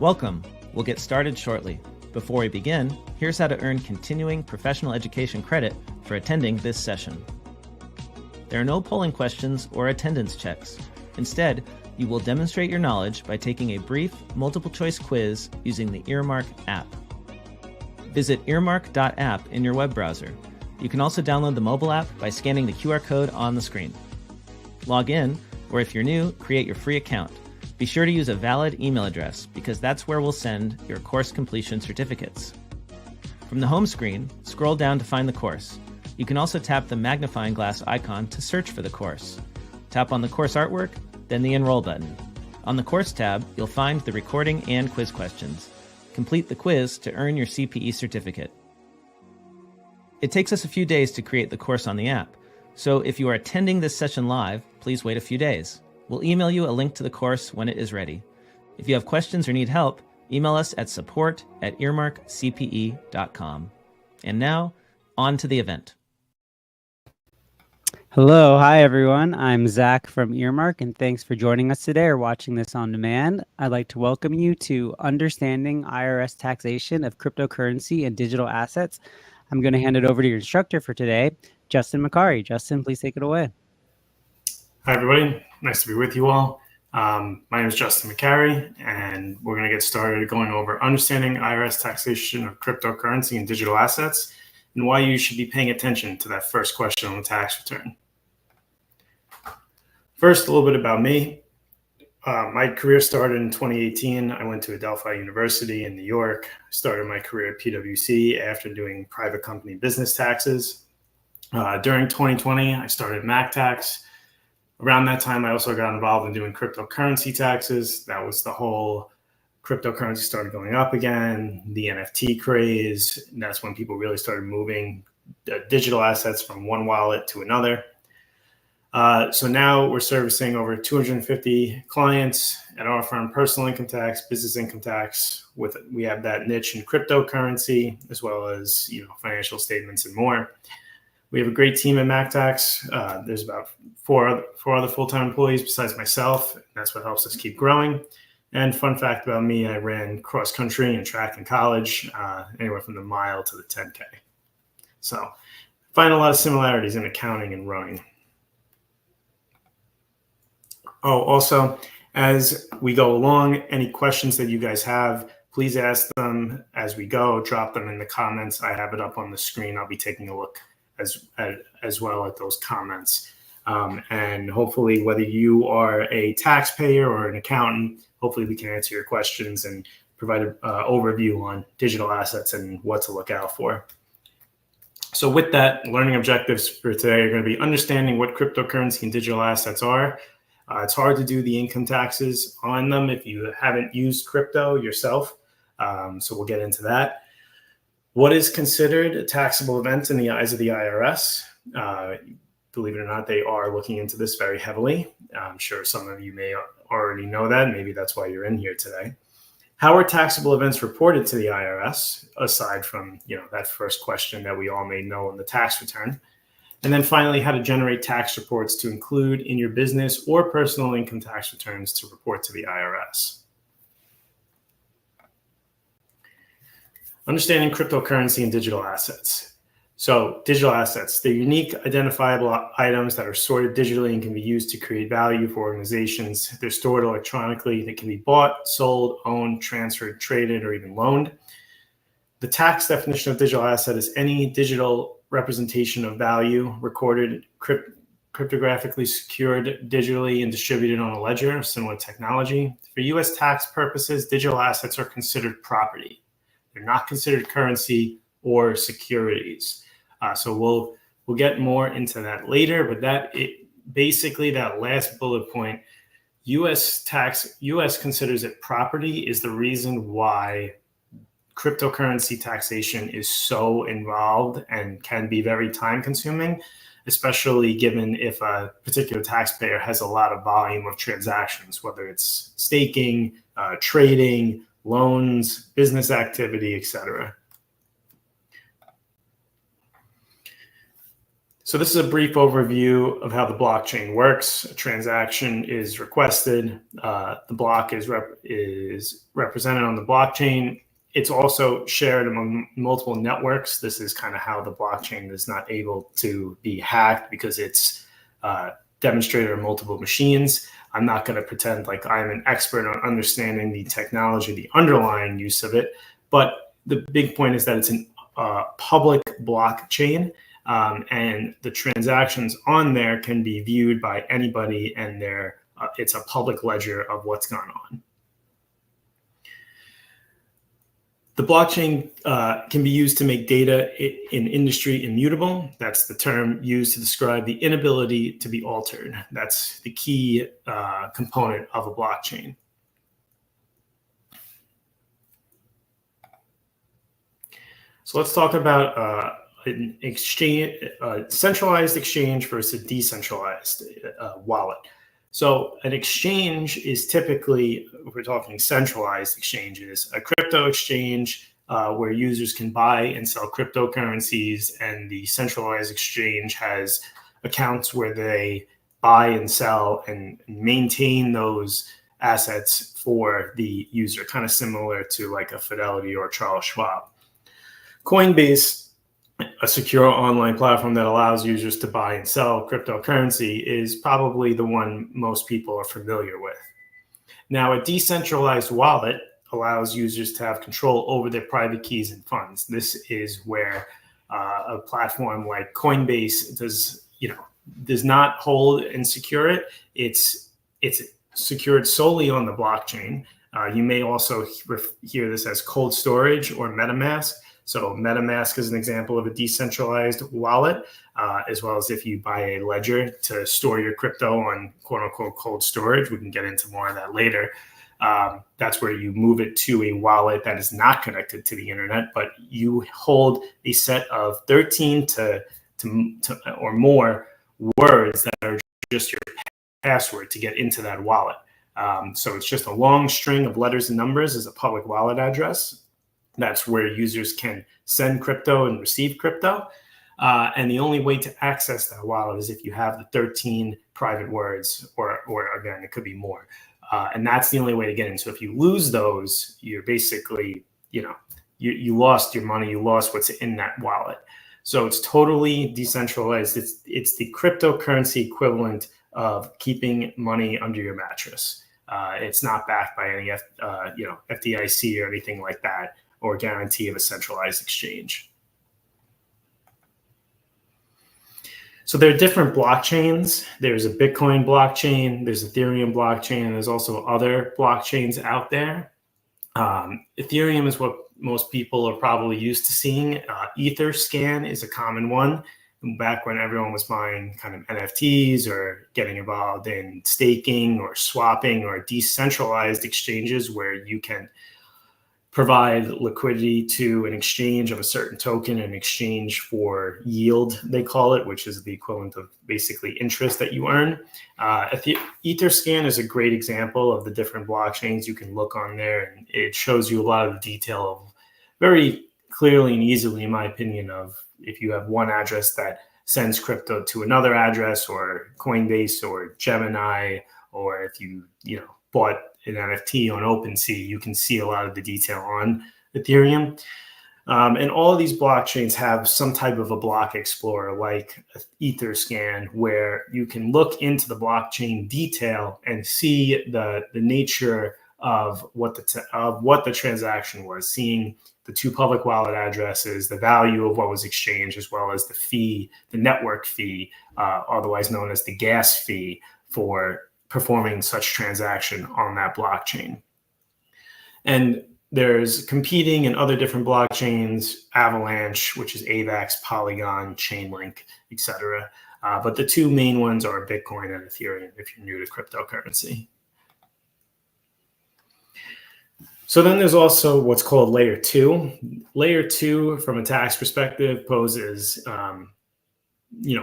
Welcome. We'll get started shortly. Before we begin, here's how to earn continuing professional education credit for attending this session. There are no polling questions or attendance checks. Instead, you will demonstrate your knowledge by taking a brief multiple-choice quiz using the Earmark app. Visit earmark.app in your web browser. You can also download the mobile app by scanning the QR code on the screen. Log in, or if you're new, create your free account. Be sure to use a valid email address because that's where we'll send your course completion certificates. From the home screen, scroll down to find the course. You can also tap the magnifying glass icon to search for the course. Tap on the course artwork, then the Enroll button. On the Course tab, you'll find the recording and quiz questions. Complete the quiz to earn your CPE certificate. It takes us a few days to create the course on the app, so if you are attending this session live, please wait a few days. We'll email you a link to the course when it is ready. If you have questions or need help, email us at support@earmarkcpe.com. And now, on to the event. Hello, hi everyone. I'm Zach from Earmark, and thanks for joining us today or watching this on demand. I'd like to welcome you to Understanding IRS Taxation of Cryptocurrency and Digital Assets. I'm going to hand it over to your instructor for today, Justin McCary. Justin, please take it away. Hi, everybody. Nice to be with you all. My name is Justin McCary, and we're going to get started going over understanding IRS taxation of cryptocurrency and digital assets and why you should be paying attention to that first question on the tax return. First, a little bit about me. My career started in 2018. I went to DeFi University in New York. Started my career at PwC after doing private company business taxes. During 2020, I started MacTax. Around that time, I also got involved in doing cryptocurrency taxes. That was the whole cryptocurrency started going up again, the NFT craze. And that's when people really started moving digital assets from one wallet to another. So now we're servicing over 250 clients at our firm, personal income tax, business income tax. We have that niche in cryptocurrency, as well as financial statements and more. We have a great team at MacTax. There's about four other full-time employees besides myself. And that's what helps us keep growing. And fun fact about me, I ran cross-country and track in college, anywhere from the mile to the 10K. So I find a lot of similarities in accounting and running. Oh, also, as we go along, any questions that you guys have, please ask them as we go. Drop them in the comments. I have it up on the screen. I'll be taking a look as well at those comments. And hopefully, whether you are a taxpayer or an accountant, hopefully we can answer your questions and provide an overview on digital assets and what to look out for. So with that, learning objectives for today are going to be understanding what cryptocurrency and digital assets are. It's hard to do the income taxes on them if you haven't used crypto yourself. So we'll get into that. What is considered a taxable event in the eyes of the IRS? Believe it or not, they are looking into this very heavily. I'm sure some of you may already know that. Maybe that's why you're in here today. How are taxable events reported to the IRS, aside from that first question that we all may know in the tax return? And then finally, how to generate tax reports to include in your business or personal income tax returns to report to the IRS. Understanding cryptocurrency and digital assets. So digital assets, they're unique identifiable items that are sorted digitally and can be used to create value for organizations. They're stored electronically. They can be bought, sold, owned, transferred, traded, or even loaned. The tax definition of digital asset is any digital representation of value recorded, cryptographically secured digitally and distributed on a ledger, similar technology. For U.S. tax purposes, digital assets are considered property. They're not considered currency or securities. So we'll get more into that later, but basically that last bullet point, U.S. considers it property, is the reason why cryptocurrency taxation is so involved and can be very time consuming, especially given if a particular taxpayer has a lot of volume of transactions, whether it's staking, trading, loans, business activity, etc. So this is a brief overview of how the blockchain works. A transaction is requested. The block is represented on the blockchain. It's also shared among multiple networks. This is kind of how the blockchain is not able to be hacked because it's demonstrated on multiple machines. I'm not going to pretend like I'm an expert on understanding the technology, the underlying use of it. But the big point is that it's a public blockchain. And the transactions on there can be viewed by anybody, and it's a public ledger of what's gone on. The blockchain can be used to make data in industry immutable. That's the term used to describe the inability to be altered. That's the key component of a blockchain. So let's talk about an exchange, centralized exchange versus decentralized wallet. So an exchange is typically, if we're talking centralized exchanges, a crypto exchange where users can buy and sell cryptocurrencies, and the centralized exchange has accounts where they buy and sell and maintain those assets for the user, kind of similar to like a Fidelity or Charles Schwab. Coinbase, a secure online platform that allows users to buy and sell cryptocurrency, is probably the one most people are familiar with. Now, a decentralized wallet allows users to have control over their private keys and funds. This is where a platform like Coinbase does not hold and secure it. It's secured solely on the blockchain. You may also hear this as cold storage or MetaMask. So MetaMask is an example of a decentralized wallet, as well as if you buy a ledger to store your crypto on quote unquote cold storage. We can get into more of that later. That's where you move it to a wallet that is not connected to the internet, but you hold a set of 13 to or more words that are just your password to get into that wallet. So it's just a long string of letters and numbers as a public wallet address. That's where users can send crypto and receive crypto. And the only way to access that wallet is if you have the 13 private words, or again, it could be more. And that's the only way to get in. So if you lose those, you're basically, you lost your money, you lost what's in that wallet. So it's totally decentralized. It's the cryptocurrency equivalent of keeping money under your mattress. It's not backed by any FDIC or anything like that, or guarantee of a centralized exchange. So there are different blockchains. There's a Bitcoin blockchain, there's Ethereum blockchain, and there's also other blockchains out there. Ethereum is what most people are probably used to seeing. Etherscan is a common one. Back when everyone was buying kind of NFTs or getting involved in staking or swapping or decentralized exchanges where you can provide liquidity to an exchange of a certain token in exchange for yield, they call it, which is the equivalent of basically interest that you earn. Etherscan is a great example of the different blockchains you can look on there, and it shows you a lot of detail of very clearly and easily, in my opinion, of if you have one address that sends crypto to another address, or Coinbase or Gemini, or if you bought an NFT on OpenSea, you can see a lot of the detail on Ethereum. And all of these blockchains have some type of a block explorer like Etherscan, where you can look into the blockchain detail and see the nature of what the transaction was, seeing the two public wallet addresses, the value of what was exchanged, as well as the fee, the network fee, otherwise known as the gas fee for performing such transaction on that blockchain. And there's competing and other different blockchains, Avalanche, which is AVAX, Polygon, Chainlink, etc. But the two main ones are Bitcoin and Ethereum if you're new to cryptocurrency. So then there's also what's called layer 2. Layer 2, from a tax perspective, poses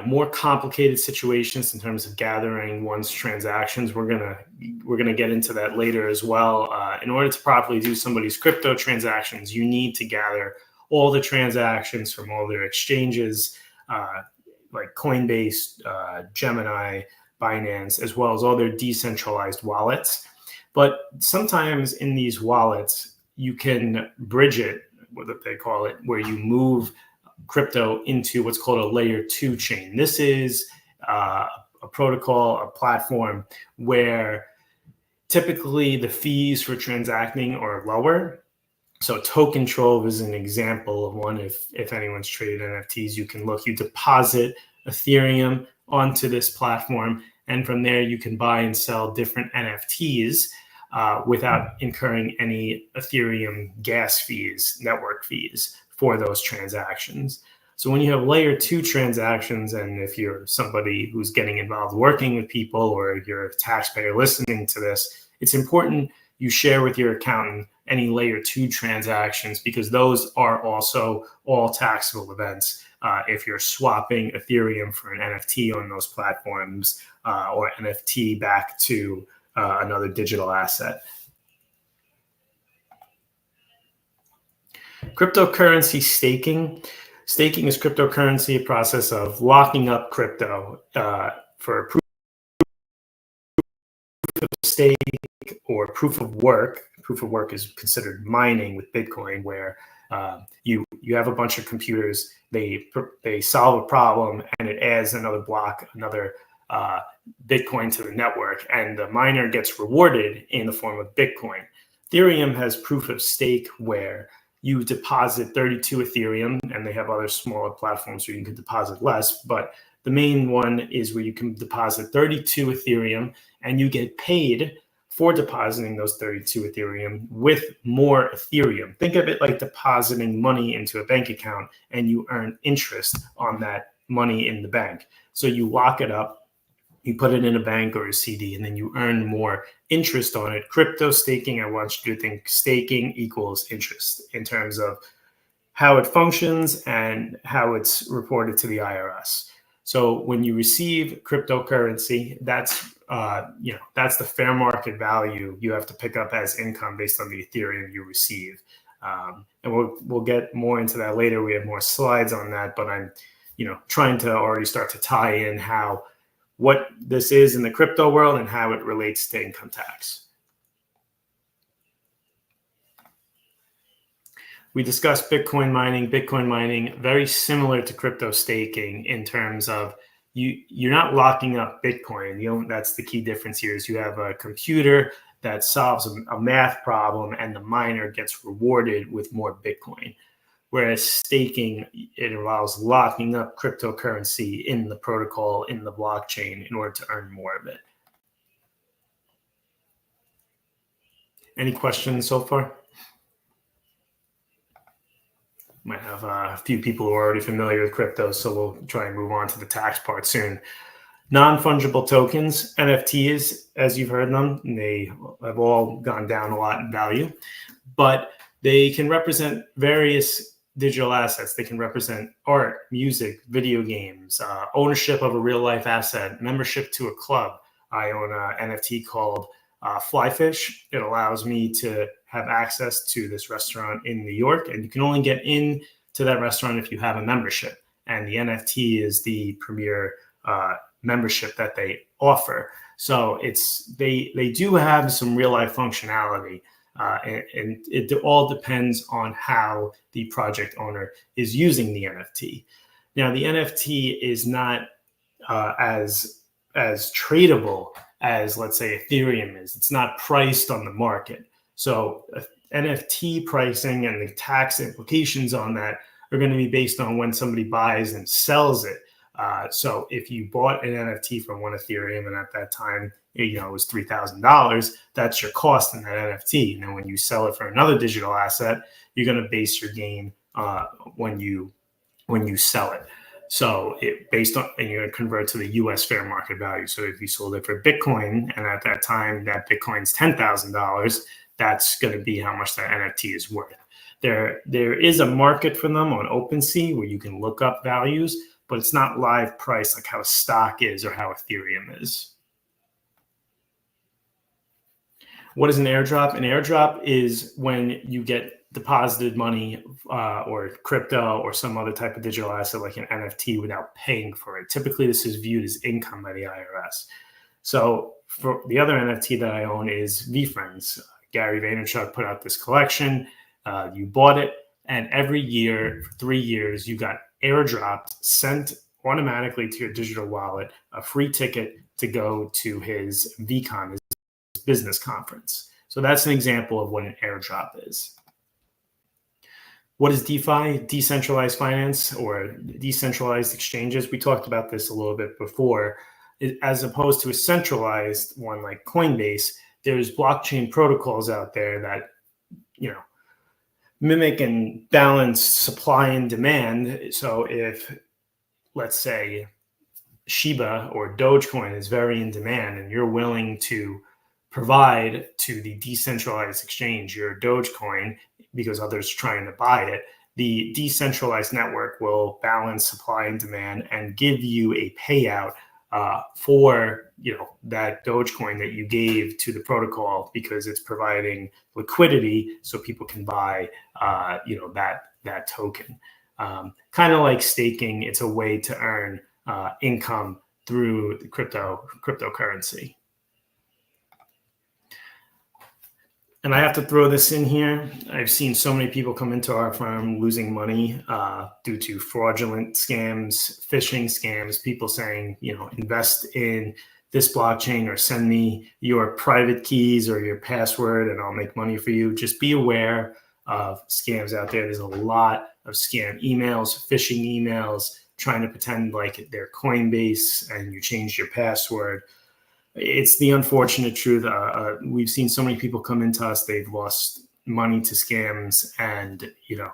more complicated situations in terms of gathering one's transactions. We're gonna get into that later as well. In order to properly do somebody's crypto transactions, you need to gather all the transactions from all their exchanges. like Coinbase, Gemini, Binance, as well as all their decentralized wallets. But sometimes in these wallets, you can bridge it, what they call it, where you move crypto into what's called a layer 2 chain. This is a protocol, a platform where typically the fees for transacting are lower. So Token Trove is an example of one. If anyone's traded NFTs, you can look, you deposit Ethereum onto this platform, and from there you can buy and sell different NFTs without incurring any Ethereum gas fees, network fees for those transactions. So when you have layer 2 transactions, and if you're somebody who's getting involved working with people, or you're a taxpayer listening to this, it's important you share with your accountant any layer 2 transactions, because those are also all taxable events if you're swapping Ethereum for an NFT on those platforms, or NFT back to another digital asset. Cryptocurrency staking. Staking is cryptocurrency, a process of locking up crypto for proof of stake or proof of work. Proof of work is considered mining with Bitcoin, where you have a bunch of computers, they solve a problem, and it adds another block, another Bitcoin to the network, and the miner gets rewarded in the form of Bitcoin. Ethereum has proof of stake, where you deposit 32 Ethereum, and they have other smaller platforms where you can deposit less, but the main one is where you can deposit 32 Ethereum, and you get paid for depositing those 32 Ethereum with more Ethereum. Think of it like depositing money into a bank account, and you earn interest on that money in the bank. So you lock it up, you put it in a bank or a CD, and then you earn more interest on it. Crypto staking, I want you to think staking equals interest in terms of how it functions and how it's reported to the IRS. So when you receive cryptocurrency, that's that's the fair market value you have to pick up as income based on the Ethereum you receive. And we'll get more into that later. We have more slides on that, but I'm trying to already start to tie in what this is in the crypto world and how it relates to income tax. We discussed Bitcoin mining. Bitcoin mining, very similar to crypto staking in terms of you're not locking up Bitcoin. That's the key difference here, is you have a computer that solves a math problem, and the miner gets rewarded with more Bitcoin. Whereas staking, it involves locking up cryptocurrency in the protocol, in the blockchain, in order to earn more of it. Any questions so far? Might have a few people who are already familiar with crypto, so we'll try and move on to the tax part soon. Non-fungible tokens, NFTs, as you've heard them, they have all gone down a lot in value, but they can represent various digital assets. They can represent art, music, video games, ownership of a real life asset, membership to a club. I own an NFT called Flyfish. It allows me to have access to this restaurant in New York, and you can only get in to that restaurant if you have a membership. And the NFT is the premier membership that they offer. So they do have some real life functionality. And it all depends on how the project owner is using the NFT. Now, the NFT is not as tradable as, let's say, Ethereum is. It's not priced on the market. So NFT pricing and the tax implications on that are going to be based on when somebody buys and sells it. So if you bought an NFT from one Ethereum, and at that time, it was $3,000, that's your cost in that NFT. And then when you sell it for another digital asset, you're going to base your gain when you sell it. So and you're going to convert to the US fair market value. So if you sold it for Bitcoin, and at that time that Bitcoin's $10,000, that's going to be how much that NFT is worth. There is a market for them on OpenSea where you can look up values, but it's not live price like how a stock is or how Ethereum is. What is an airdrop? An airdrop is when you get deposited money or crypto or some other type of digital asset like an NFT without paying for it. Typically, this is viewed as income by the IRS. So for the other NFT that I own is VeeFriends. Gary Vaynerchuk put out this collection. You bought it, and every year for 3 years, you got airdropped, sent automatically to your digital wallet, a free ticket to go to his VCon, his business conference. So that's an example of what an airdrop is. What is DeFi? Decentralized finance or decentralized exchanges. We talked about this a little bit before. As opposed to a centralized one like Coinbase, there's blockchain protocols out there that, mimic and balance supply and demand. So if, let's say, Shiba or Dogecoin is very in demand and you're willing to provide to the decentralized exchange your Dogecoin because others are trying to buy it, the decentralized network will balance supply and demand and give you a payout for that Dogecoin that you gave to the protocol because it's providing liquidity so people can buy that token. Kind of like staking, it's a way to earn income through the cryptocurrency. And I have to throw this in here. I've seen so many people come into our firm losing money due to fraudulent scams, phishing scams, people saying, invest in this blockchain or send me your private keys or your password and I'll make money for you. Just be aware of scams out there. There's a lot of scam emails, phishing emails, trying to pretend like they're Coinbase and you change your password. It's the unfortunate truth. We've seen so many people come into us, they've lost money to scams, and you're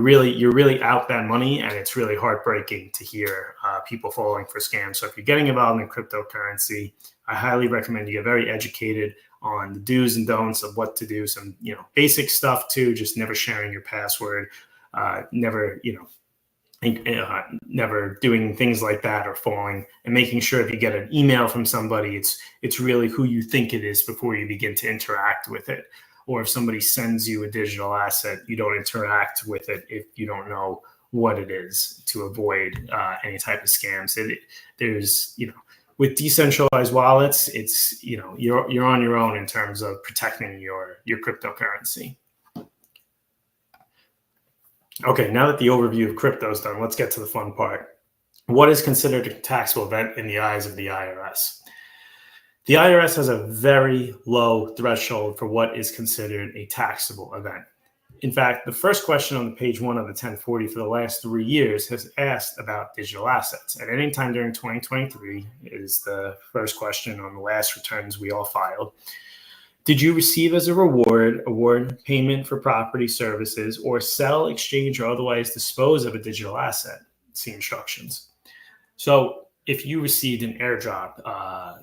really out that money, and it's really heartbreaking to hear people falling for scams. So if you're getting involved in cryptocurrency, I highly recommend you get very educated on the do's and don'ts of what to do. Some basic stuff too, just never sharing your password, never doing things like that or falling, and making sure if you get an email from somebody, it's really who you think it is before you begin to interact with it. Or if somebody sends you a digital asset, you don't interact with it if you don't know what it is, to avoid any type of scams. There's with decentralized wallets, it's you're on your own in terms of protecting your cryptocurrency. Okay, now that the overview of crypto is done, let's get to the fun part. What is considered a taxable event in the eyes of the IRS? The IRS has a very low threshold for what is considered a taxable event. In fact, the first question on page 1 of the 1040 for the last 3 years has asked about digital assets. At any time during 2023 is the first question on the last returns we all filed. Did you receive as a award payment for property services, or sell, exchange, or otherwise dispose of a digital asset? See instructions. So if you received an airdrop,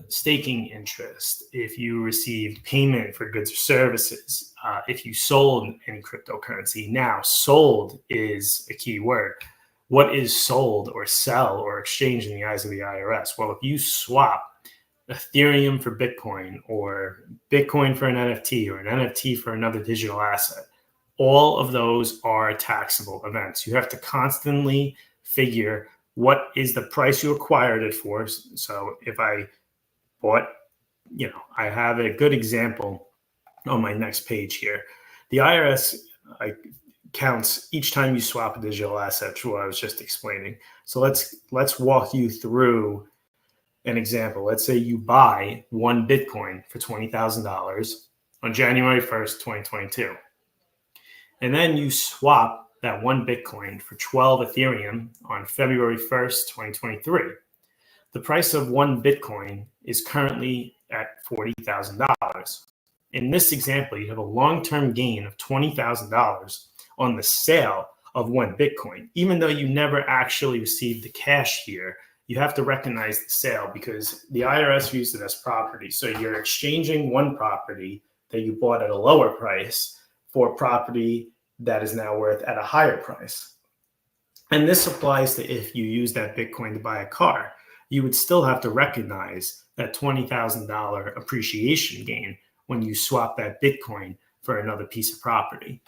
staking interest, if you received payment for goods or services, if you sold any cryptocurrency, now sold is a key word. What is sold or sell or exchange in the eyes of the IRS? Well, if you swap Ethereum for Bitcoin, or Bitcoin for an NFT, or an NFT for another digital asset, all of those are taxable events. You have to constantly figure what is the price you acquired it for. So if I bought, I have a good example on my next page here. The IRS counts each time you swap a digital asset, which what I was just explaining. So let's walk you through an example. Let's say you buy one Bitcoin for $20,000 on January 1st, 2022. And then you swap that one Bitcoin for 12 Ethereum on February 1st, 2023. The price of one Bitcoin is currently at $40,000. In this example, you have a long-term gain of $20,000 on the sale of one Bitcoin. Even though you never actually received the cash here, you have to recognize the sale because the IRS views it as property. So you're exchanging one property that you bought at a lower price for property that is now worth at a higher price. And this applies to if you use that Bitcoin to buy a car. You would still have to recognize that $20,000 appreciation gain when you swap that Bitcoin for another piece of property.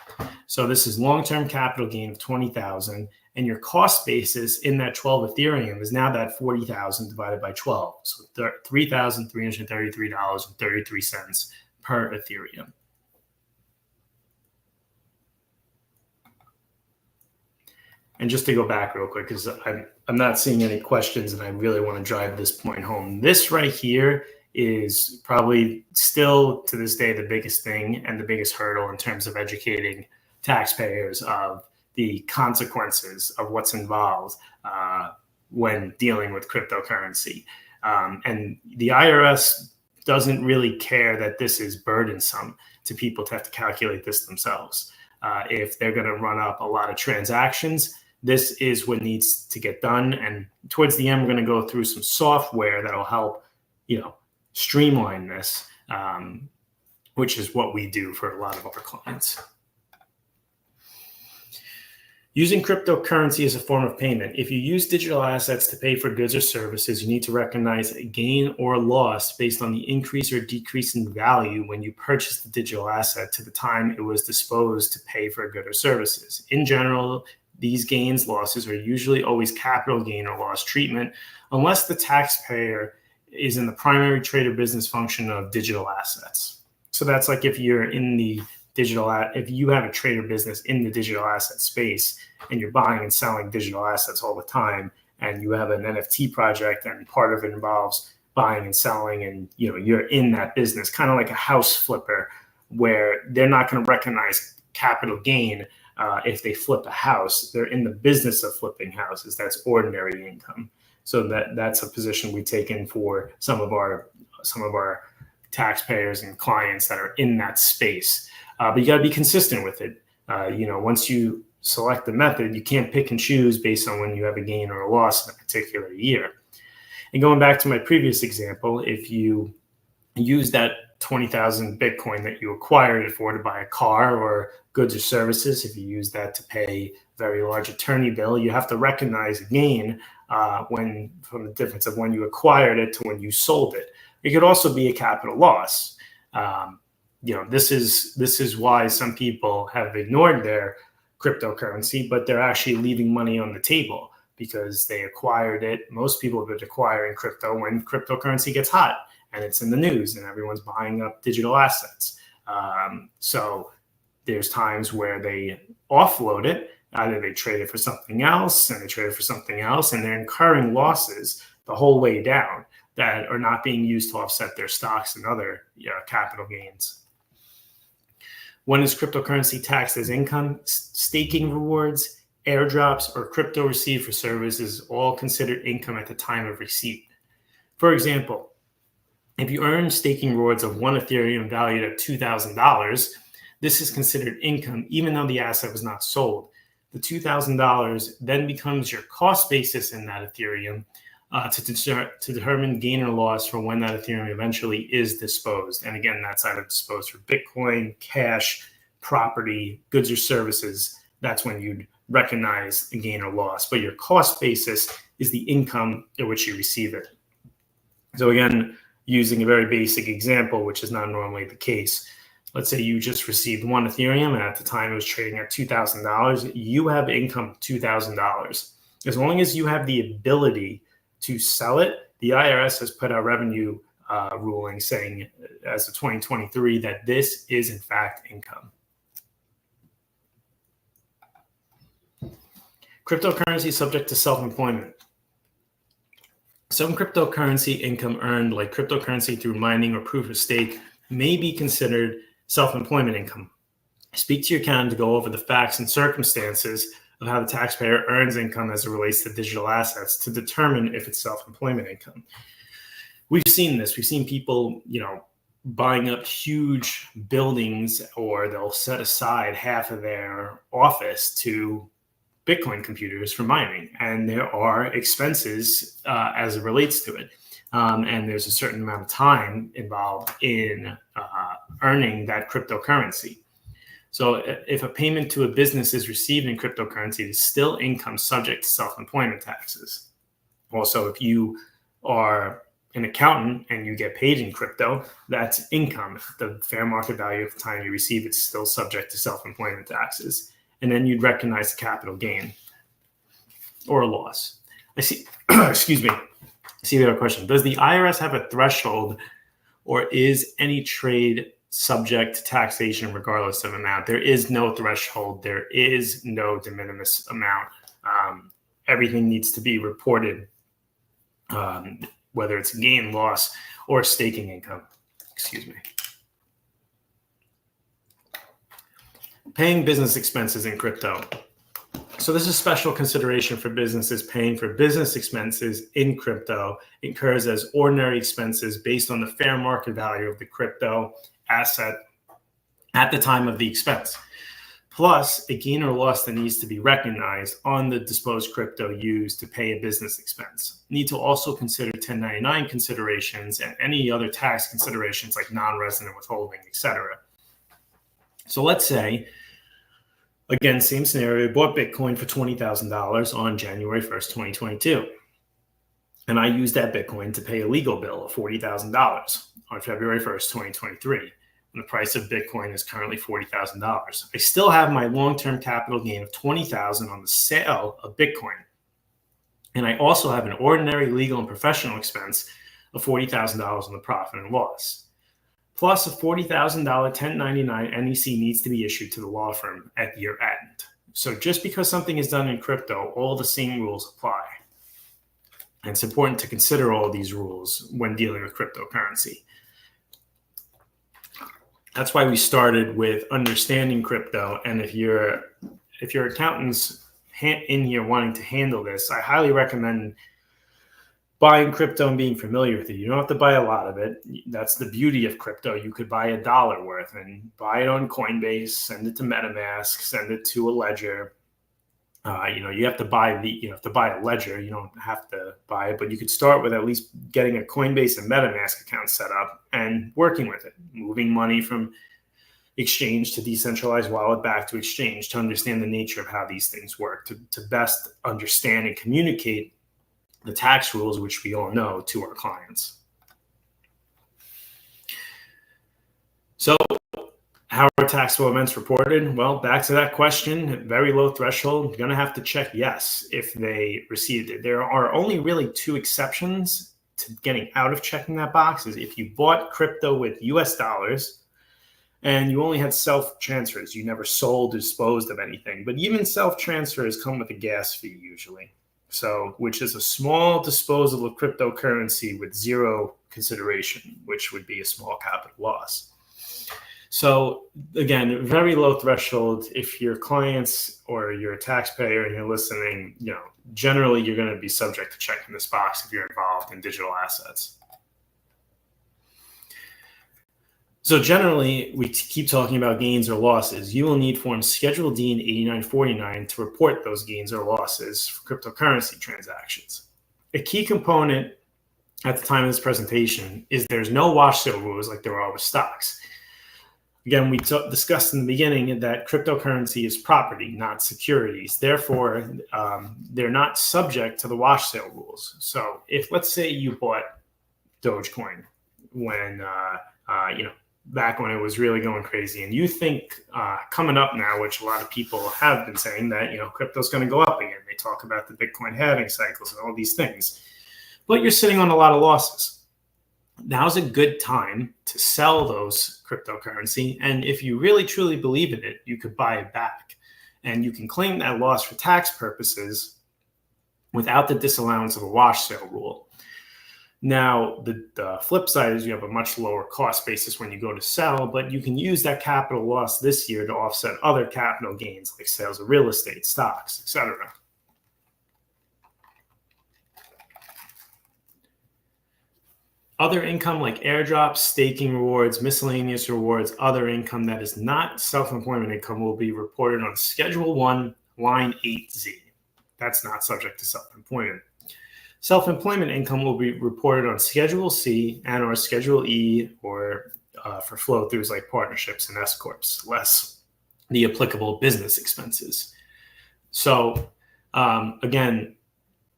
So this is long-term capital gain of 20,000, and your cost basis in that 12 Ethereum is now that 40,000 divided by 12. So $3,333.33 per Ethereum. And just to go back real quick, because I'm not seeing any questions and I really want to drive this point home. This right here is probably still to this day the biggest thing and the biggest hurdle in terms of educating taxpayers of the consequences of what's involved when dealing with cryptocurrency. And the IRS doesn't really care that this is burdensome to people to have to calculate this themselves. If they're going to run up a lot of transactions, this is what needs to get done. And towards the end, we're going to go through some software that'll help, streamline this, which is what we do for a lot of our clients. Using cryptocurrency as a form of payment. If you use digital assets to pay for goods or services, you need to recognize a gain or loss based on the increase or decrease in value when you purchase the digital asset to the time it was disposed to pay for a good or services. In general, these gains, losses are usually always capital gain or loss treatment, unless the taxpayer is in the primary trade or business function of digital assets. So that's like if you're in the if you have a trade or business in the digital asset space and you're buying and selling digital assets all the time, and you have an NFT project and part of it involves buying and selling, and you're in that business, kind of like a house flipper, where they're not going to recognize capital gain if they flip a house. They're in the business of flipping houses. That's ordinary income. So that's a position we take in for some of our taxpayers and clients that are in that space. But you got to be consistent with it. Once you select the method, you can't pick and choose based on when you have a gain or a loss in a particular year. And going back to my previous example, if you use that 20,000 Bitcoin that you acquired it for to buy a car or goods or services, if you use that to pay a very large attorney bill, you have to recognize a gain from the difference of when you acquired it to when you sold it. It could also be a capital loss. This is why some people have ignored their cryptocurrency, but they're actually leaving money on the table because they acquired it. Most people have been acquiring crypto when cryptocurrency gets hot and it's in the news and everyone's buying up digital assets. So there's times where they offload it. Either they trade it for something else and they trade it for something else, and they're incurring losses the whole way down that are not being used to offset their stocks and other capital gains. When is cryptocurrency taxed as income? Staking rewards, airdrops, or crypto received for services all considered income at the time of receipt. For example, if you earn staking rewards of 1 Ethereum valued at $2,000, this is considered income even though the asset was not sold. The $2,000 then becomes your cost basis in that Ethereum to determine gain or loss for when that Ethereum eventually is disposed. And again, that's either disposed for Bitcoin, cash, property, goods or services. That's when you'd recognize a gain or loss. But your cost basis is the income at which you receive it. So again, using a very basic example, which is not normally the case. Let's say you just received 1 Ethereum and at the time it was trading at $2,000. You have income of $2,000. As long as you have the ability to sell it, the IRS has put out revenue ruling saying as of 2023 that this is in fact income. Cryptocurrency subject to self-employment. Some cryptocurrency income earned, like cryptocurrency through mining or proof of stake, may be considered self-employment income. Speak to your accountant to go over the facts and circumstances of how the taxpayer earns income as it relates to digital assets to determine if it's self-employment income. We've seen this. We've seen people, buying up huge buildings, or they'll set aside half of their office to Bitcoin computers for mining. And there are expenses as it relates to it. And there's a certain amount of time involved in earning that cryptocurrency. So if a payment to a business is received in cryptocurrency, it is still income subject to self-employment taxes. Also, if you are an accountant and you get paid in crypto, that's income. The fair market value at the time you receive it's still subject to self-employment taxes. And then you'd recognize the capital gain or a loss. I see, excuse me. I see the other question. Does the IRS have a threshold, or is any trade subject to taxation regardless of amount? There is no threshold. There is no de minimis amount. Everything needs to be reported, whether it's gain, loss, or staking income. Excuse me. Paying business expenses in crypto. So this is special consideration for businesses. Paying for business expenses in crypto incurs as ordinary expenses based on the fair market value of the crypto asset at the time of the expense, plus a gain or loss that needs to be recognized on the disposed crypto used to pay a business expense. Need to also consider 1099 considerations and any other tax considerations like non-resident withholding, etc. So let's say, again, same scenario, bought Bitcoin for $20,000 on January 1st, 2022. And I used that Bitcoin to pay a legal bill of $40,000 on February 1st, 2023. And the price of Bitcoin is currently $40,000. I still have my long-term capital gain of $20,000 on the sale of Bitcoin. And I also have an ordinary legal and professional expense of $40,000 on the profit and loss. Plus a $40,000 1099 NEC needs to be issued to the law firm at year end. So just because something is done in crypto, all the same rules apply. And it's important to consider all of these rules when dealing with cryptocurrency. That's why we started with understanding crypto. And if your accountant's in here wanting to handle this, I highly recommend buying crypto and being familiar with it. You don't have to buy a lot of it. That's the beauty of crypto. You could buy $1 worth and buy it on Coinbase, send it to MetaMask, send it to a ledger. You have to buy a ledger. You don't have to buy it, but you could start with at least getting a Coinbase and MetaMask account set up and working with it, moving money from exchange to decentralized wallet back to exchange to understand the nature of how these things work, to best understand and communicate the tax rules, which we all know, to our clients. So how are taxable events reported? Well, back to that question, very low threshold. You're going to have to check yes if they received it. There are only really two exceptions to getting out of checking that box. Is if you bought crypto with US dollars and you only had self-transfers. You never sold or disposed of anything. But even self-transfers come with a gas fee usually. So, which is a small disposal of cryptocurrency with zero consideration, which would be a small capital loss. So again, very low threshold. If your clients or you're a taxpayer and you're listening, generally you're going to be subject to checking this box if you're involved in digital assets. So generally, we keep talking about gains or losses. You will need Form Schedule D and 8949 to report those gains or losses for cryptocurrency transactions. A key component at the time of this presentation is there's no wash sale rules like there are with stocks. Again, we discussed in the beginning that cryptocurrency is property, not securities. Therefore, they're not subject to the wash sale rules. So if, let's say you bought Dogecoin when, back when it was really going crazy, and you think coming up now, which a lot of people have been saying that, crypto's going to go up again. They talk about the Bitcoin halving cycles and all these things, but you're sitting on a lot of losses. Now's a good time to sell those cryptocurrency. And if you really truly believe in it, you could buy it back and you can claim that loss for tax purposes without the disallowance of a wash sale rule. Now, the flip side is you have a much lower cost basis when you go to sell, but you can use that capital loss this year to offset other capital gains like sales of real estate, stocks, etc. Other income like airdrops, staking rewards, miscellaneous rewards, other income that is not self-employment income will be reported on Schedule 1, Line 8Z. That's not subject to self-employment. Self-employment income will be reported on Schedule C and or Schedule E, or for flow-throughs like partnerships and S-corps, less the applicable business expenses. So again,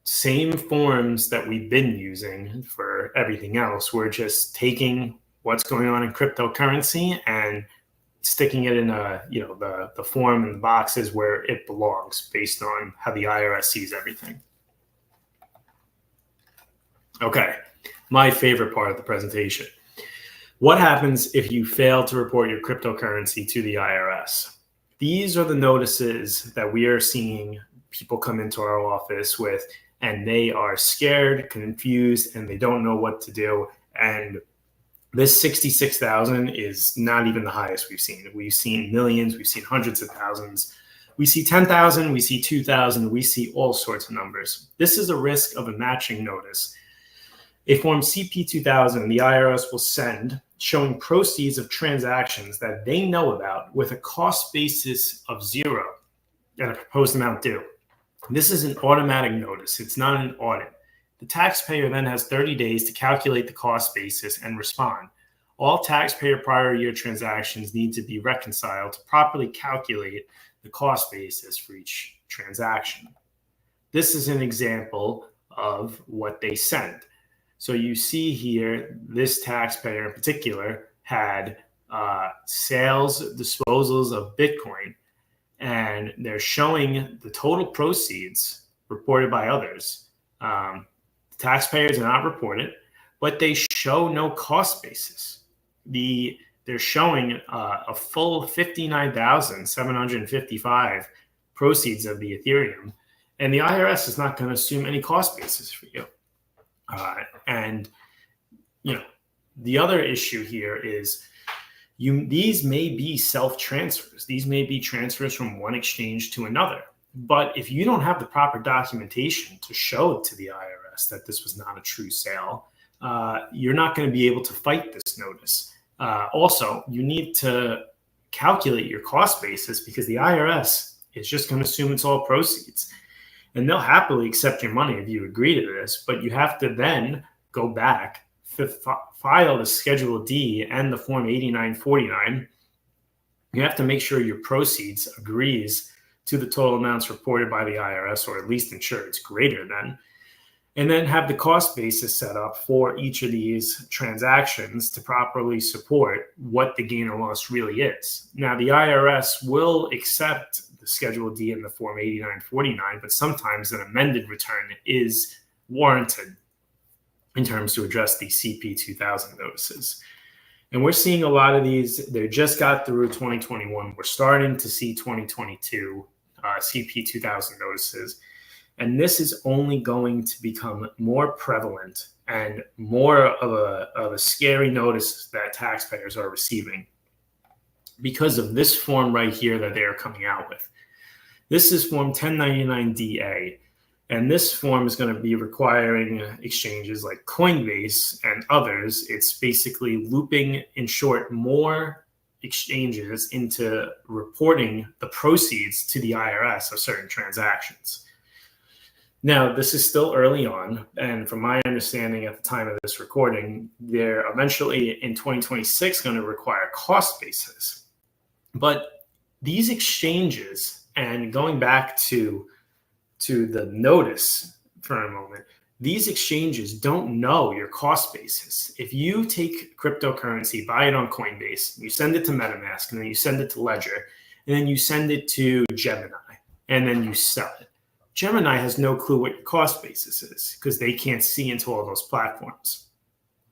same forms that we've been using for everything else. We're just taking what's going on in cryptocurrency and sticking it in the form and the boxes where it belongs based on how the IRS sees everything. Okay, my favorite part of the presentation. What happens if you fail to report your cryptocurrency to the IRS? These are the notices that we are seeing people come into our office with, and they are scared, confused, and they don't know what to do. And this 66,000 is not even the highest we've seen. We've seen millions, we've seen hundreds of thousands. We see 10,000, we see 2,000, we see all sorts of numbers. This is a risk of a matching notice. A form CP2000, the IRS will send showing proceeds of transactions that they know about with a cost basis of 0 and a proposed amount due. This is an automatic notice. It's not an audit. The taxpayer then has 30 days to calculate the cost basis and respond. All taxpayer prior year transactions need to be reconciled to properly calculate the cost basis for each transaction. This is an example of what they send. So you see here, this taxpayer in particular had sales, disposals of Bitcoin, and they're showing the total proceeds reported by others. The taxpayer did not report it, but they show no cost basis. They're showing a full 59,755 proceeds of the Ethereum, and the IRS is not going to assume any cost basis for you. And the other issue here is these may be self-transfers. These may be transfers from one exchange to another. But if you don't have the proper documentation to show to the IRS that this was not a true sale, you're not going to be able to fight this notice. Also, you need to calculate your cost basis because the IRS is just going to assume it's all proceeds. And they'll happily accept your money if you agree to this, but you have to then go back, file the Schedule D and the Form 8949. You have to make sure your proceeds agrees to the total amounts reported by the IRS, or at least ensure it's greater than, and then have the cost basis set up for each of these transactions to properly support what the gain or loss really is. Now, the IRS will accept the Schedule D and the Form 8949, but sometimes an amended return is warranted in terms to address the CP2000 notices. And we're seeing a lot of these. They just got through 2021. We're starting to see 2022 CP2000 notices. And this is only going to become more prevalent and more of a scary notice that taxpayers are receiving because of this form right here that they are coming out with. This is Form 1099-DA, and this form is going to be requiring exchanges like Coinbase and others. It's basically looping, in short, more exchanges into reporting the proceeds to the IRS of certain transactions. Now, this is still early on, and from my understanding at the time of this recording, they're eventually in 2026 going to require cost basis. But these exchanges, and going back to the notice for a moment, these exchanges don't know your cost basis. If you take cryptocurrency, buy it on Coinbase, you send it to MetaMask, and then you send it to Ledger, and then you send it to Gemini, and then you sell it. Gemini has no clue what your cost basis is because they can't see into all those platforms.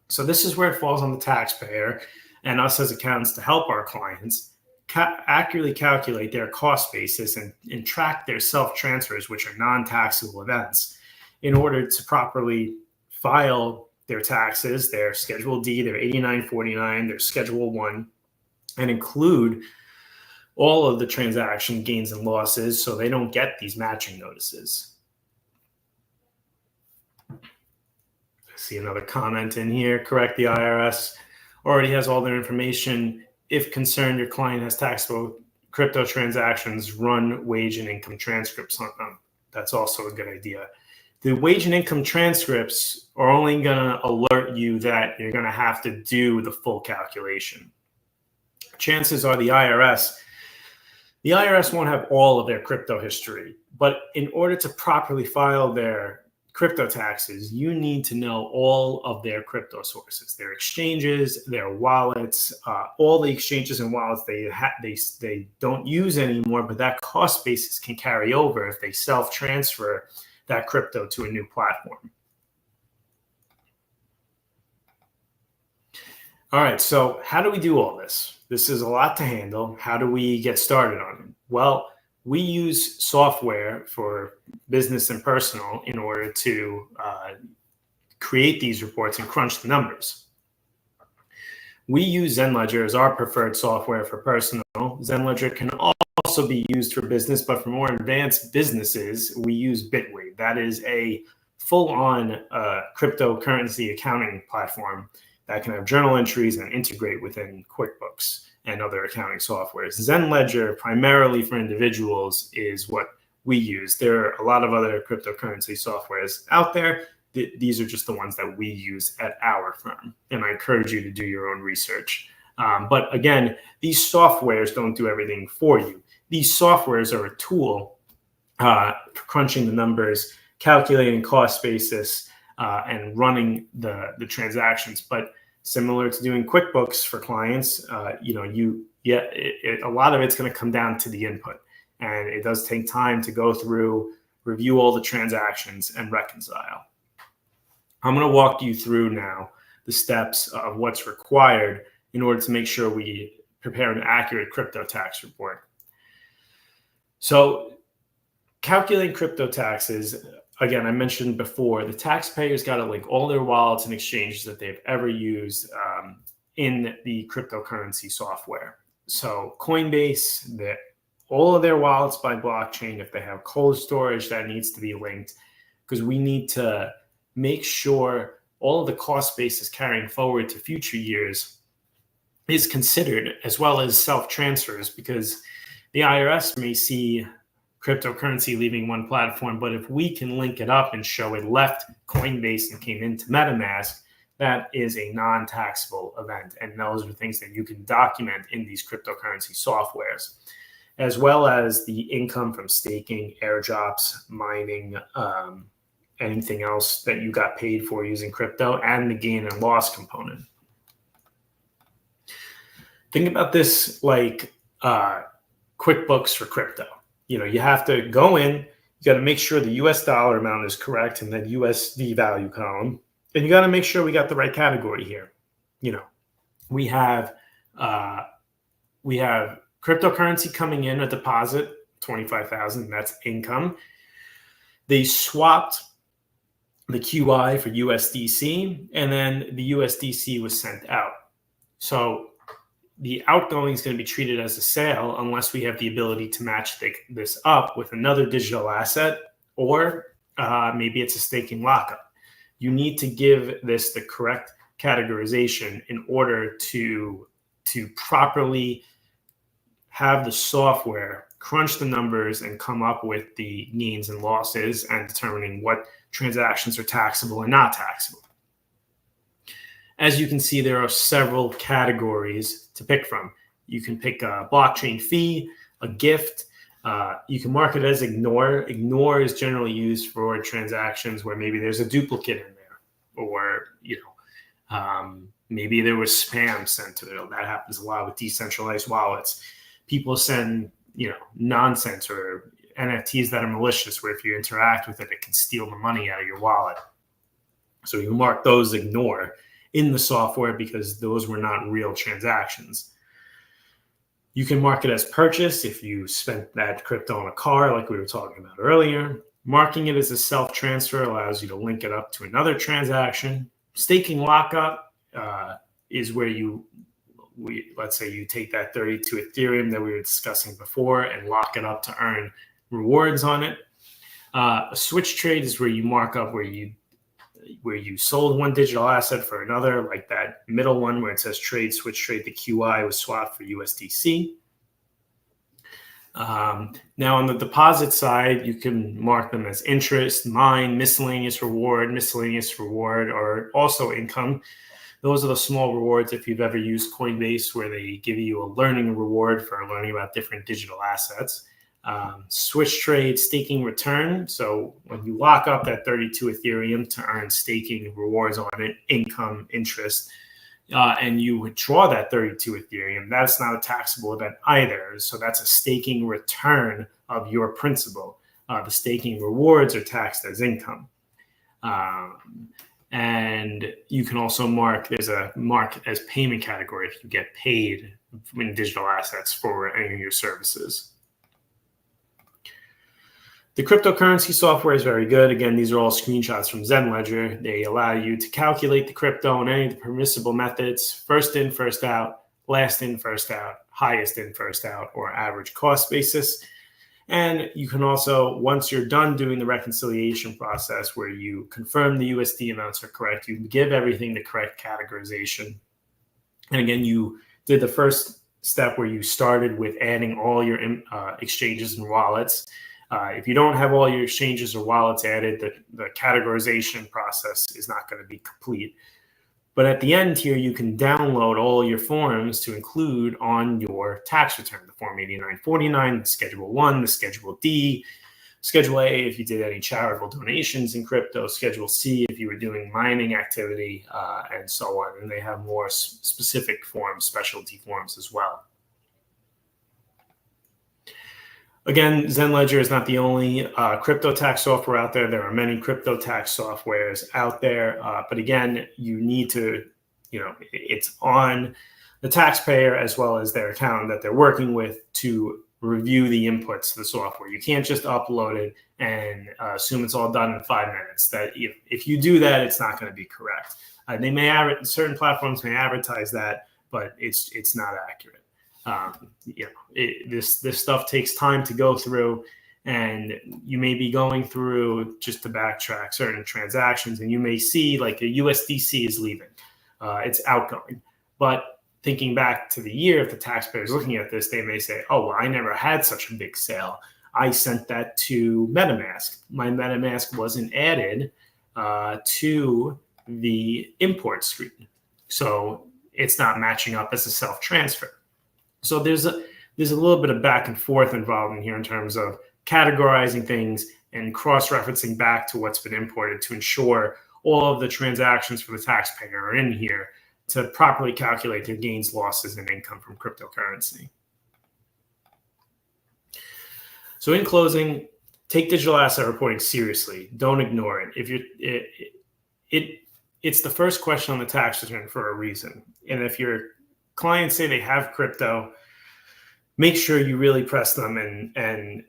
So this is where it falls on the taxpayer and us as accountants to help our clients accurately calculate their cost basis and track their self-transfers, which are non-taxable events, in order to properly file their taxes, their Schedule D, their 8949, their Schedule 1, and include all of the transaction gains and losses so they don't get these matching notices. I see another comment in here. Correct, the IRS already has all their information. If concerned, your client has taxable crypto transactions, run wage and income transcripts on them. That's also a good idea. The wage and income transcripts are only going to alert you that you're going to have to do the full calculation. Chances are the IRS won't have all of their crypto history, but in order to properly file their crypto taxes, you need to know all of their crypto sources, their exchanges, their wallets, all the exchanges and wallets they don't use anymore, but that cost basis can carry over if they self-transfer that crypto to a new platform. All right, so how do we do all this? This is a lot to handle. How do we get started on it? Well, we use software for business and personal in order to create these reports and crunch the numbers. We use Zenledger as our preferred software for personal. Zenledger can also be used for business, but for more advanced businesses, we use Bitwave. That is a full-on cryptocurrency accounting platform that can have journal entries and integrate within QuickBooks and other accounting softwares. Zenledger, primarily for individuals, is what we use. There are a lot of other cryptocurrency softwares out there. These are just the ones that we use at our firm, and I encourage you to do your own research. But again, these softwares don't do everything for you. These softwares are a tool for crunching the numbers, calculating cost basis, and running the transactions. But similar to doing QuickBooks for clients, a lot of it's going to come down to the input, and it does take time to go through, review all the transactions, and reconcile. I'm going to walk you through now the steps of what's required in order to make sure we prepare an accurate crypto tax report. So calculating crypto taxes, again, I mentioned before, the taxpayers got to link all their wallets and exchanges that they've ever used in the cryptocurrency software. So Coinbase, all of their wallets by blockchain, if they have cold storage, that needs to be linked, because we need to make sure all of the cost basis carrying forward to future years is considered, as well as self-transfers, because the IRS may see cryptocurrency leaving one platform, but if we can link it up and show it left Coinbase and came into MetaMask, that is a non-taxable event. And those are things that you can document in these cryptocurrency softwares, as well as the income from staking, airdrops, mining, anything else that you got paid for using crypto, and the gain and loss component. Think about this like QuickBooks for crypto. You have to go in, you got to make sure the US dollar amount is correct in that USD value column. And you got to make sure we got the right category here. We have cryptocurrency coming in, a deposit, 25,000, that's income. They swapped the QI for USDC, and then the USDC was sent out. So the outgoing is going to be treated as a sale unless we have the ability to match this up with another digital asset, or maybe it's a staking lockup. You need to give this the correct categorization in order to properly have the software crunch the numbers and come up with the gains and losses and determining what transactions are taxable and not taxable. As you can see, there are several categories to pick from. You can pick a blockchain fee, a gift. You can mark it as ignore. Ignore is generally used for transactions where maybe there's a duplicate in there, or maybe there was spam sent to it. That happens a lot with decentralized wallets. People send nonsense or NFTs that are malicious, where if you interact with it, it can steal the money out of your wallet. So you mark those ignore in the software because those were not real transactions. You can mark it as purchase if you spent that crypto on a car, like we were talking about earlier. Marking it as a self-transfer allows you to link it up to another transaction. Staking lockup is where let's say you take that 32 Ethereum that we were discussing before and lock it up to earn rewards on it. A switch trade is where you mark up where you sold one digital asset for another, like that middle one where it says trade, switch trade, the QI was swapped for USDC. Now on the deposit side, you can mark them as interest, mine, miscellaneous reward, or also income. Those are the small rewards if you've ever used Coinbase, where they give you a learning reward for learning about different digital assets. Switch trade staking return. So when you lock up that 32 Ethereum to earn staking rewards on it, income, interest, and you withdraw that 32 Ethereum, that's not a taxable event either. So that's a staking return of your principal. The staking rewards are taxed as income. And you can also there's a mark as payment category if you get paid in digital assets for any of your services. The cryptocurrency software is very good. Again, these are all screenshots from ZenLedger. They allow you to calculate the crypto in any of the permissible methods: first in, first out, last in, first out, highest in, first out, or average cost basis. And you can also, once you're done doing the reconciliation process where you confirm the USD amounts are correct, you give everything the correct categorization. And again, you did the first step where you started with adding all your exchanges and wallets. If you don't have all your exchanges or wallets added, the categorization process is not going to be complete. But at the end here, you can download all your forms to include on your tax return: the Form 8949, the Schedule 1, the Schedule D, Schedule A if you did any charitable donations in crypto, Schedule C if you were doing mining activity, and so on. And they have more specific forms, specialty forms as well. Again, ZenLedger is not the only crypto tax software out there. There are many crypto tax softwares out there. But again, you need to, it's on the taxpayer as well as their accountant that they're working with to review the inputs to the software. You can't just upload it and assume it's all done in 5 minutes. That if you do that, it's not going to be correct. They may certain platforms may advertise that, but it's not accurate. This stuff takes time to go through, and you may be going through just to backtrack certain transactions, and you may see like a USDC is leaving, it's outgoing. But thinking back to the year, if the taxpayer is looking at this, they may say, oh, well, I never had such a big sale. I sent that to MetaMask. My MetaMask wasn't added to the import screen, so it's not matching up as a self-transfer. So there's a little bit of back and forth involved in here in terms of categorizing things and cross-referencing back to what's been imported to ensure all of the transactions for the taxpayer are in here to properly calculate their gains, losses, and income from cryptocurrency. So in closing, take digital asset reporting seriously. Don't ignore it. It's the first question on the tax return for a reason. And if your clients say they have crypto, make sure you really press them and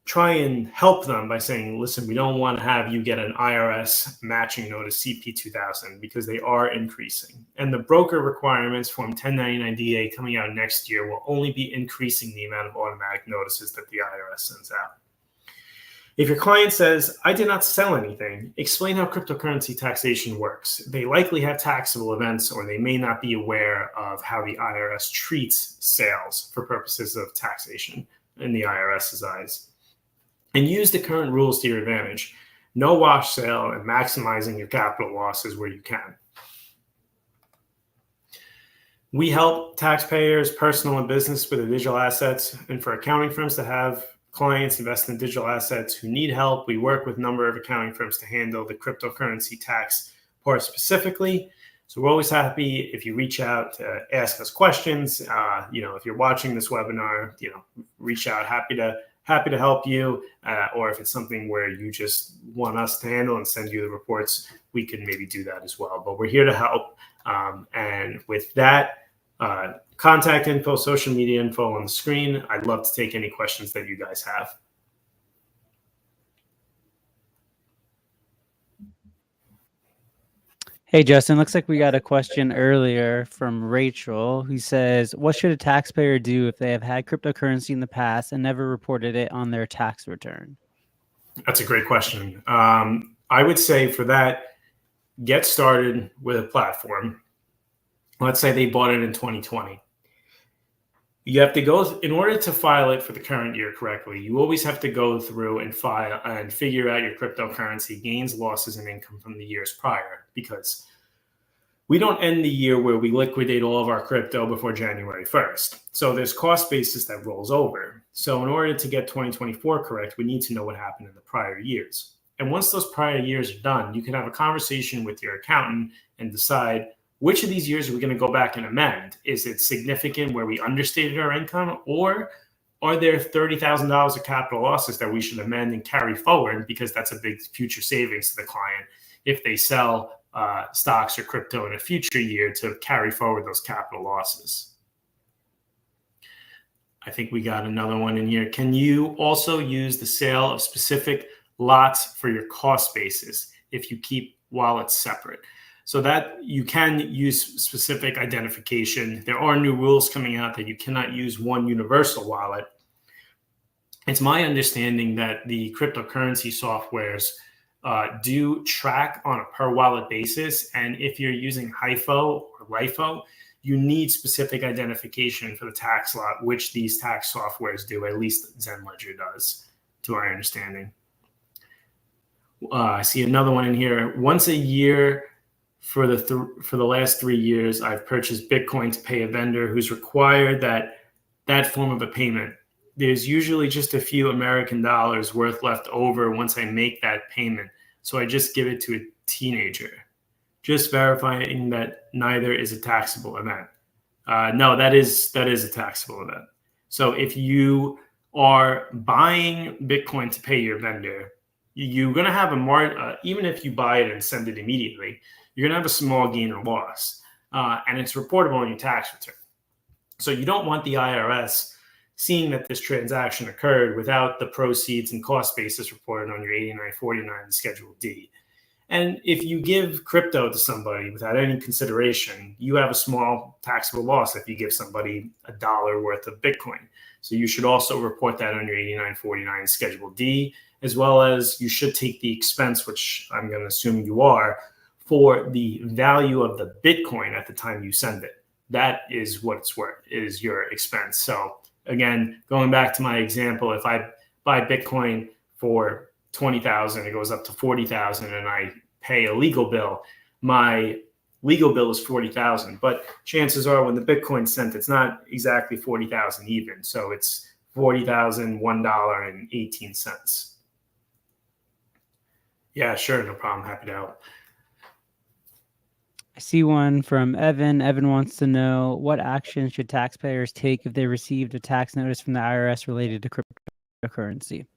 try and help them by saying, listen, we don't want to have you get an IRS matching notice CP2000 because they are increasing. And the broker requirements Form 1099-DA coming out next year will only be increasing the amount of automatic notices that the IRS sends out. If your client says, I did not sell anything, explain how cryptocurrency taxation works. They likely have taxable events, or they may not be aware of how the IRS treats sales for purposes of taxation in the IRS's eyes. And use the current rules to your advantage. No wash sale and maximizing your capital losses where you can. We help taxpayers, personal and business, with their digital assets, and for accounting firms to have clients invest in digital assets who need help. We work with a number of accounting firms to handle the cryptocurrency tax part specifically. So we're always happy if you reach out to ask us questions. If you're watching this webinar, reach out. Happy to help you. Or if it's something where you just want us to handle and send you the reports, we can maybe do that as well. But we're here to help. And with that, contact info, social media info on the screen. I'd love to take any questions that you guys have. Hey, Justin, looks like we got a question earlier from Rachel who says, what should a taxpayer do if they have had cryptocurrency in the past and never reported it on their tax return? That's a great question. I would say for that, get started with a platform. Let's say they bought it in 2020. You have to go, in order to file it for the current year correctly, you always have to go through and file and figure out your cryptocurrency gains, losses, and income from the years prior, because we don't end the year where we liquidate all of our crypto before January 1st. So there's cost basis that rolls over. So in order to get 2024 correct, we need to know what happened in the prior years. And once those prior years are done, you can have a conversation with your accountant and decide which of these years are we going to go back and amend. Is it significant where we understated our income, or are there $30,000 of capital losses that we should amend and carry forward because that's a big future savings to the client if they sell stocks or crypto in a future year to carry forward those capital losses. I think we got another one in here. Can you also use the sale of specific lots for your cost basis if you keep wallets separate? So that you can use specific identification. There are new rules coming out that you cannot use one universal wallet. It's my understanding that the cryptocurrency softwares do track on a per wallet basis. And if you're using HIFO or LIFO, you need specific identification for the tax lot, which these tax softwares do, at least ZenLedger does, to our understanding. I see another one in here. Once a year for the last 3 years, I've purchased Bitcoin to pay a vendor who's required that form of a payment. There's usually just a few American dollars worth left over once I make that payment. So I just give it to a teenager, just verifying that neither is a taxable event. No, that is a taxable event. So if you are buying Bitcoin to pay your vendor, you're going to have even if you buy it and send it immediately, you're going to have a small gain or loss, and it's reportable on your tax return. So you don't want the IRS seeing that this transaction occurred without the proceeds and cost basis reported on your 8949 and Schedule D. And if you give crypto to somebody without any consideration, you have a small taxable loss if you give somebody $1 worth of Bitcoin. So you should also report that on your 8949 Schedule D, as well as you should take the expense, which I'm going to assume you are, for the value of the Bitcoin at the time you send it. That is what it's worth, is your expense. So again, going back to my example, if I buy Bitcoin for $20,000, it goes up to $40,000, and I pay a legal bill, my legal bill is $40,000. But chances are when the Bitcoin's sent, it's not exactly $40,000 even. So it's $40,001.18. Yeah, sure. No problem. Happy to help. I see one from Evan. Evan wants to know, what action should taxpayers take if they received a tax notice from the IRS related to cryptocurrency?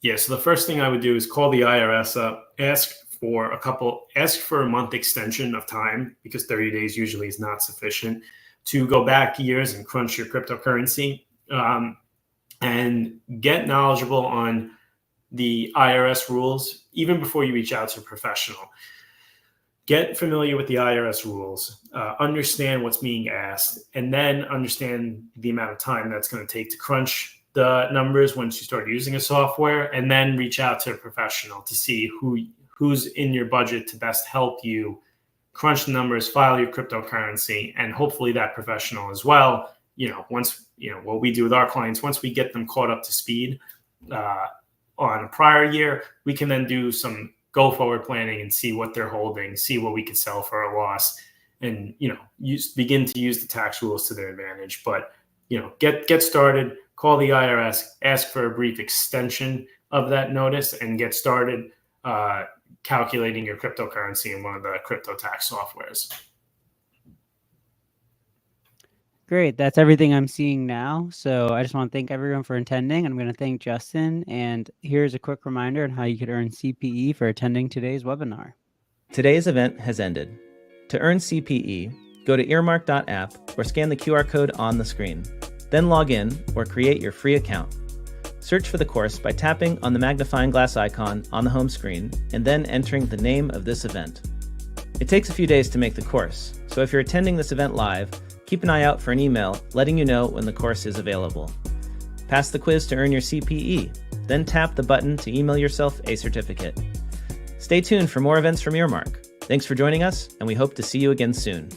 Yeah, so the first thing I would do is call the IRS up, ask for a month extension of time, because 30 days usually is not sufficient, to go back years and crunch your cryptocurrency, and get knowledgeable on the IRS rules even before you reach out to a professional. Get familiar with the IRS rules, understand what's being asked, and then understand the amount of time that's going to take to crunch the numbers once you start using a software, and then reach out to a professional to see who's in your budget to best help you crunch the numbers, file your cryptocurrency, and hopefully that professional as well, what we do with our clients, once we get them caught up to speed on a prior year, we can then do some go forward planning and see what they're holding, see what we could sell for a loss, and begin to use the tax rules to their advantage. But get started, call the IRS, ask for a brief extension of that notice, and get started calculating your cryptocurrency in one of the crypto tax softwares. Great. That's everything I'm seeing now. So I just want to thank everyone for attending. I'm going to thank Justin. And here's a quick reminder on how you could earn CPE for attending today's webinar. Today's event has ended. To earn CPE, go to earmark.app or scan the QR code on the screen. Then log in or create your free account. Search for the course by tapping on the magnifying glass icon on the home screen and then entering the name of this event. It takes a few days to make the course, so if you're attending this event live, keep an eye out for an email letting you know when the course is available. Pass the quiz to earn your CPE, then tap the button to email yourself a certificate. Stay tuned for more events from Earmark. Thanks for joining us, and we hope to see you again soon.